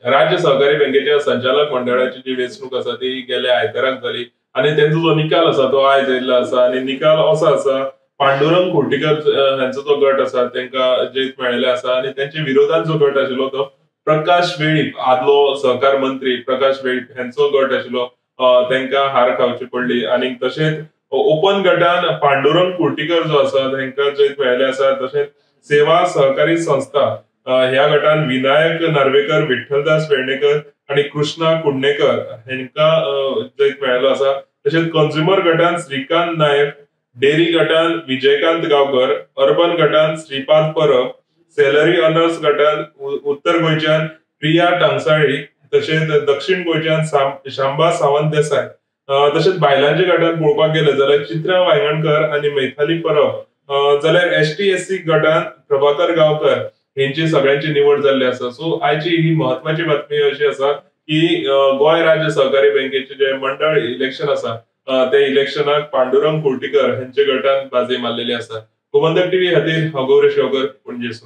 राज्य सहकारी बँकेच्या संचालक मंडळाची जी वेंचणूक आसा ती गेल्या आयताराक जाली आणि तेंचो जो निकाल आसा तो आयज येयल्लो आसा आणि निकाल असो आसा पांडुरंग खोर्टीकर हांचो जो गट आसा तांकां जैत मेळिल्लें आसा आणि त्यांच्या विरोधात जो गट आशिल्लो तो प्रकाश वेळीप आदलो सहकार मंत्री प्रकाश वेळीप हांचो गट आशिल्लो तांकां हार खावची पडली आणि तशेंच ओपन गटान पांडुरंग कुर्टीकर जो आसा तांकां जैत मेळिल्लें आसा तशेंच सेवा सहकारी संस्था ह्या गटान विनायक नार्वेकर विठ्ठलदास वेर्णेकर आणि कृष्णा कुडणेकर हांकां जैत मेळिल्लो आसा तशेंच कंझ्युमर गटान श्रीकांत नायक डेअरी गटान विजयकांत गांवकर अर्बन गटान श्रीपाद परब सॅलरी अर्नर्स गटान उत्तर गोंयच्यान प्रिया टांगसाळी तशेंच दक्षिण गोंयच्यान शांबा सावंत देसाय तशेंच बायलांच्या गटान पळोवपाक गेले जाल्यार चित्रा वांयगणकर आणि मैथाली परब जाल्यार एसटी गटान प्रभाकर गांवकर यांची सगळ्यांची निवड जाल्ली आसा सो आयची ही महत्वाची बातमी अशी आसा की गोंय राज्य सहकारी बँकेचे जे मंडळ इलेक्शन आसा त्या इलेक्शनाक पांडुरंग कुर्टीकर हांच्या गटान बाजी मारलेली आसा गोमंतक टीव्ही खातीर हांव गौरेश गांवकर पणजेसून